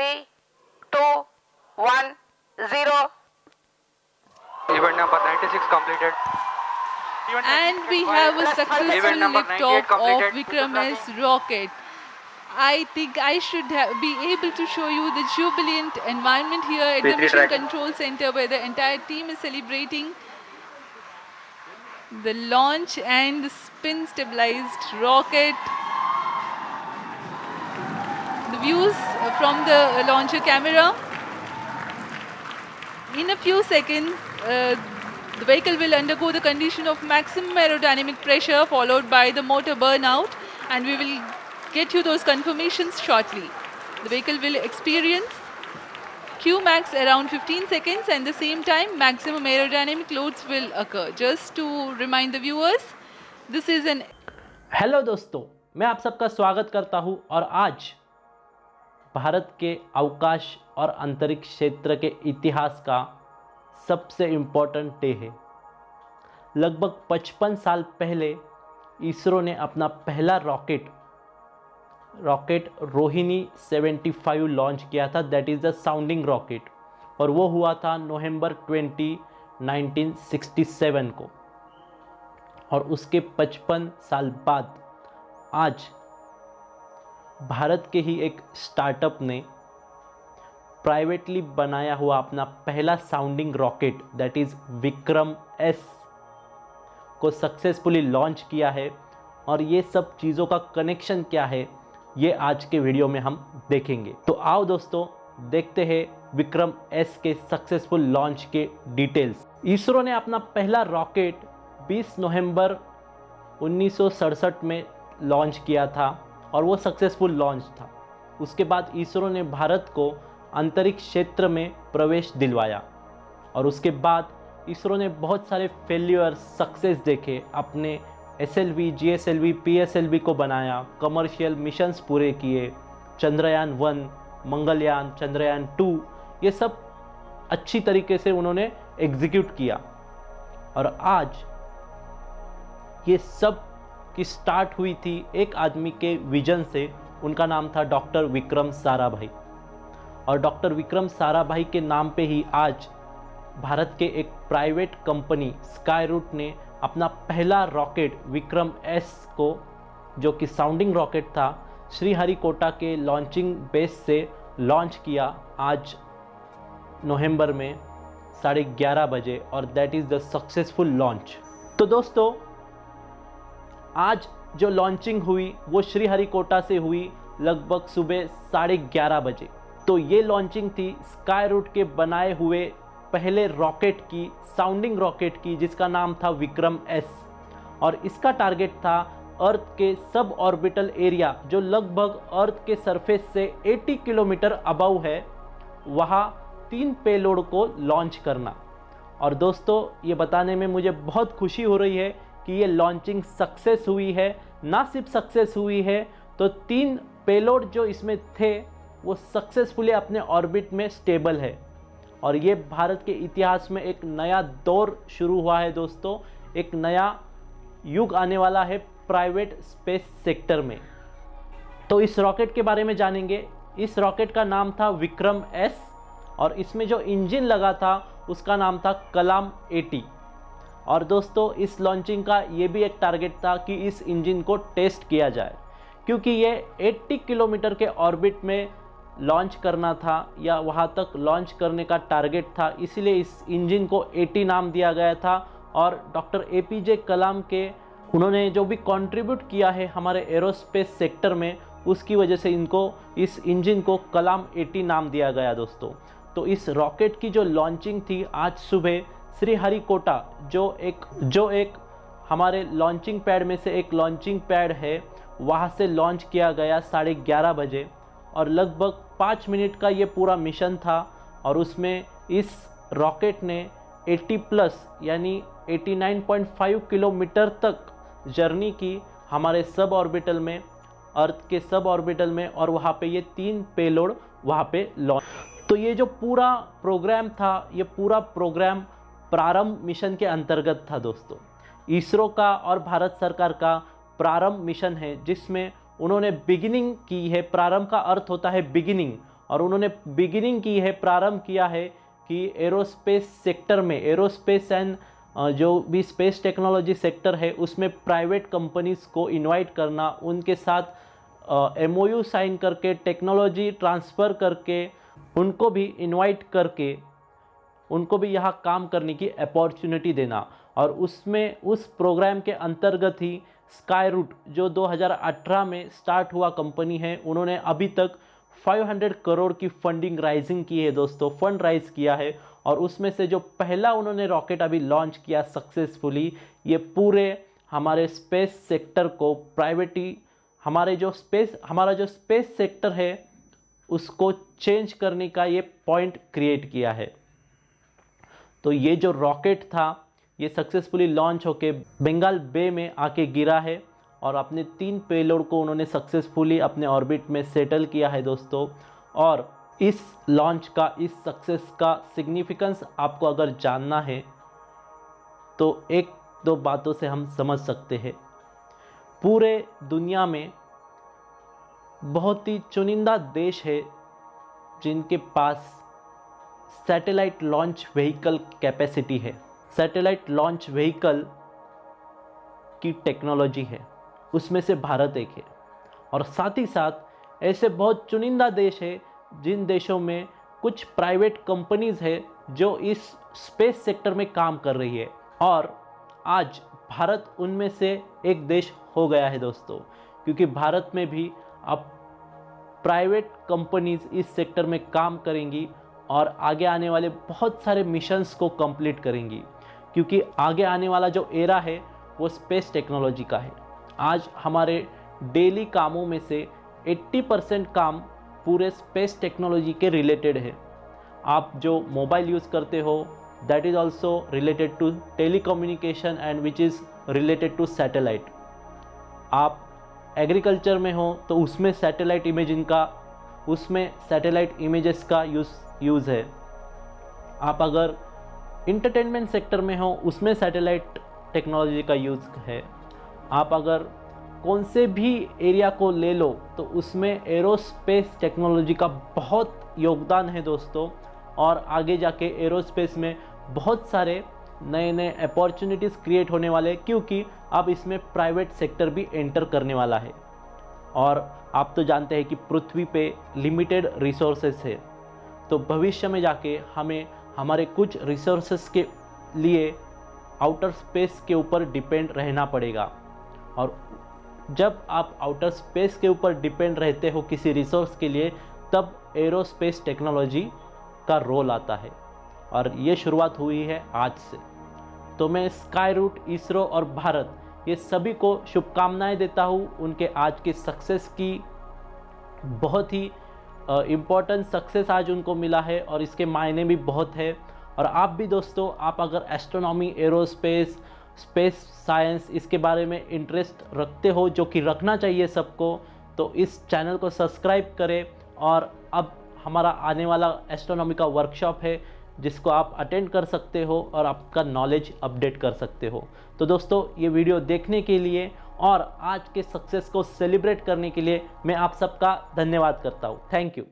3, 2, 1, 0. Event number 96 completed. And we have a successful liftoff of Vikram S rocket. I think I should be able to show you the jubilant environment here at the Mission Control Center, where the entire team is celebrating the launch and the spin stabilized rocket. The views from the launcher camera. In a few seconds, the vehicle will undergo the condition of maximum aerodynamic pressure followed by the motor burnout, and we will get you those confirmations shortly. The vehicle will experience Qmax around 15 seconds, and at the same time maximum aerodynamic loads will occur. Just to remind the viewers, this is an hello दोस्तों, मैं आप सबका स्वागत करता हूं और आज भारत के अवकाश और अंतरिक्ष क्षेत्र के इतिहास का सबसे इम्पोर्टेंट डे है। लगभग 55 साल पहले इसरो ने अपना पहला रॉकेट रोहिणी 75 लॉन्च किया था, that is the sounding rocket, और वो हुआ था नवंबर 20, 1967 को। और उसके 55 साल बाद आज भारत के ही एक स्टार्टअप ने प्राइवेटली बनाया हुआ अपना पहला sounding rocket that is Vikram S को सक्सेसफुली लॉन्च किया है। और ये सब चीज़ों का कनेक्शन क्या है, ये आज के वीडियो में हम देखेंगे। तो आओ दोस्तों, देखते हैं विक्रम एस के सक्सेसफुल लॉन्च के डिटेल्स। इसरो ने अपना पहला रॉकेट 20 नवंबर 1967 में लॉन्च किया था और वो सक्सेसफुल लॉन्च था। उसके बाद इसरो ने भारत को अंतरिक्ष क्षेत्र में प्रवेश दिलवाया और उसके बाद इसरो ने बहुत सारे फेल्यूर सक्सेस देखे, अपने SLV, GSLV, PSLV को बनाया, कमर्शियल मिशंस पूरे किए, चंद्रयान 1, मंगलयान, चंद्रयान 2, ये सब अच्छी तरीके से उन्होंने एग्जीक्यूट किया। और आज ये सब की स्टार्ट हुई थी एक आदमी के विजन से, उनका नाम था डॉक्टर विक्रम साराभाई। और डॉक्टर विक्रम साराभाई के नाम पे ही आज भारत के एक प्राइवेट कंपनी स्काईरूट ने अपना पहला रॉकेट विक्रम एस को, जो कि साउंडिंग रॉकेट था, श्रीहरिकोटा के लॉन्चिंग बेस से लॉन्च किया आज नवंबर में 11:30 बजे, और that is the successful launch. तो दोस्तों, आज जो लॉन्चिंग हुई वो श्रीहरिकोटा से हुई लगभग सुबह 11:30 बजे। तो ये लॉन्चिंग थी स्काईरूट के बनाए हुए पहले रॉकेट की, साउंडिंग रॉकेट की, जिसका नाम था विक्रम एस। और इसका टारगेट था अर्थ के सब ऑर्बिटल एरिया, जो लगभग अर्थ के सरफेस से 80 किलोमीटर अबव है, वहाँ 3 पेलोड को लॉन्च करना। और दोस्तों, ये बताने में मुझे बहुत खुशी हो रही है कि ये लॉन्चिंग सक्सेस हुई है। ना सिर्फ सक्सेस हुई है, तो 3 पेलोड जो इसमें थे वो सक्सेसफुली अपने ऑर्बिट में स्टेबल है। और ये भारत के इतिहास में एक नया दौर शुरू हुआ है दोस्तों, एक नया युग आने वाला है प्राइवेट स्पेस सेक्टर में। तो इस रॉकेट के बारे में जानेंगे। इस रॉकेट का नाम था विक्रम एस, और इसमें जो इंजन लगा था उसका नाम था कलाम 80। और दोस्तों, इस लॉन्चिंग का ये भी एक टारगेट था कि इस इंजन को टेस्ट किया जाए, क्योंकि ये 80 किलोमीटर के ऑर्बिट में लॉन्च करना था, या वहाँ तक लॉन्च करने का टारगेट था, इसीलिए इस इंजन को 80 नाम दिया गया था। और डॉक्टर APJ कलाम के उन्होंने जो भी कंट्रीब्यूट किया है हमारे एरोस्पेस सेक्टर में, उसकी वजह से इनको, इस इंजन को कलाम 80 नाम दिया गया दोस्तों। तो इस रॉकेट की जो लॉन्चिंग थी आज सुबह श्रीहरिकोटा, जो एक हमारे लॉन्चिंग पैड में से एक लॉन्चिंग पैड है, वहाँ से लॉन्च किया गया 11:30 बजे। और लगभग 5 मिनट का ये पूरा मिशन था, और उसमें इस रॉकेट ने 80+ यानी 89.5 किलोमीटर तक जर्नी की हमारे सब ऑर्बिटल में, अर्थ के सब ऑर्बिटल में, और वहाँ पे ये 3 पेलोड वहाँ पे लॉन्च। तो ये जो पूरा प्रोग्राम था, ये पूरा प्रोग्राम प्रारंभ मिशन के अंतर्गत था दोस्तों। इसरो का और भारत सरकार का प्रारंभ मिशन है, जिसमें उन्होंने बिगिनिंग की है। प्रारंभ का अर्थ होता है बिगिनिंग, और उन्होंने बिगिनिंग की है, प्रारंभ किया है कि एरोस्पेस सेक्टर में, एरोस्पेस एंड जो भी स्पेस टेक्नोलॉजी सेक्टर है उसमें प्राइवेट कंपनीज़ को इनवाइट करना, उनके साथ MOU साइन करके, टेक्नोलॉजी ट्रांसफ़र करके, उनको भी इनवाइट करके उनको भी यहाँ काम करने की अपॉर्चुनिटी देना। और उसमें उस प्रोग्राम के अंतर्गत ही स्काईरूट जो 2018 में स्टार्ट हुआ कंपनी है, उन्होंने अभी तक 500 करोड़ की फंडिंग राइजिंग की है दोस्तों, फंड राइज किया है। और उसमें से जो पहला उन्होंने रॉकेट अभी लॉन्च किया सक्सेसफुली, ये पूरे हमारे स्पेस सेक्टर को हमारा जो स्पेस सेक्टर है उसको चेंज करने का ये पॉइंट क्रिएट किया है। तो ये जो रॉकेट था ये सक्सेसफुली लॉन्च होके बंगाल बे में आके गिरा है और अपने 3 पेलोड को उन्होंने सक्सेसफुली अपने ऑर्बिट में सेटल किया है दोस्तों। और इस लॉन्च का, इस सक्सेस का सिग्निफिकेंस आपको अगर जानना है तो 1-2 बातों से हम समझ सकते हैं। पूरे दुनिया में बहुत ही चुनिंदा देश है जिनके पास सैटेलाइट लॉन्च व्हीकल कैपेसिटी है, सैटेलाइट लॉन्च व्हीकल की टेक्नोलॉजी है, उसमें से भारत एक है। और साथ ही साथ ऐसे बहुत चुनिंदा देश है जिन देशों में कुछ प्राइवेट कंपनीज़ है जो इस स्पेस सेक्टर में काम कर रही है, और आज भारत उनमें से एक देश हो गया है दोस्तों, क्योंकि भारत में भी अब प्राइवेट कंपनीज़ इस सेक्टर में काम करेंगी और आगे आने वाले बहुत सारे मिशंस को कंप्लीट करेंगी, क्योंकि आगे आने वाला जो एरा है वो स्पेस टेक्नोलॉजी का है। आज हमारे डेली कामों में से 80% काम पूरे स्पेस टेक्नोलॉजी के रिलेटेड है। आप जो मोबाइल यूज़ करते हो that is also related to telecommunication and which is related to satellite. आप एग्रीकल्चर में हो तो उसमें सैटेलाइट इमेजेस का यूज़ है। आप अगर इंटरटेनमेंट सेक्टर में हो उसमें सैटेलाइट टेक्नोलॉजी का यूज़ है। आप अगर कौन से भी एरिया को ले लो तो उसमें एरोस्पेस टेक्नोलॉजी का बहुत योगदान है दोस्तों। और आगे जाके एरोस्पेस में बहुत सारे नए नए अपॉर्चुनिटीज़ क्रिएट होने वाले हैं, क्योंकि अब इसमें प्राइवेट सेक्टर भी एंटर करने वाला है। और आप तो जानते हैं कि पृथ्वी पे लिमिटेड रिसोर्सेस है, तो भविष्य में जाके हमें हमारे कुछ रिसोर्सेस के लिए आउटर स्पेस के ऊपर डिपेंड रहना पड़ेगा। और जब आप आउटर स्पेस के ऊपर डिपेंड रहते हो किसी रिसोर्स के लिए, तब एरोस्पेस टेक्नोलॉजी का रोल आता है। और ये शुरुआत हुई है आज से। तो मैं स्काईरूट, इसरो और भारत ये सभी को शुभकामनाएं देता हूँ उनके आज की सक्सेस की। बहुत ही इम्पोर्टेंट सक्सेस आज उनको मिला है और इसके मायने भी बहुत है। और आप भी दोस्तों, आप अगर एस्ट्रोनॉमी, एरोस्पेस, स्पेस साइंस इसके बारे में इंटरेस्ट रखते हो, जो कि रखना चाहिए सबको, तो इस चैनल को सब्सक्राइब करें। और अब हमारा आने वाला एस्ट्रोनॉमी का वर्कशॉप है जिसको आप अटेंड कर सकते हो और आपका नॉलेज अपडेट कर सकते हो। तो दोस्तों, ये वीडियो देखने के लिए और आज के सक्सेस को सेलिब्रेट करने के लिए मैं आप सबका धन्यवाद करता हूँ। Thank you.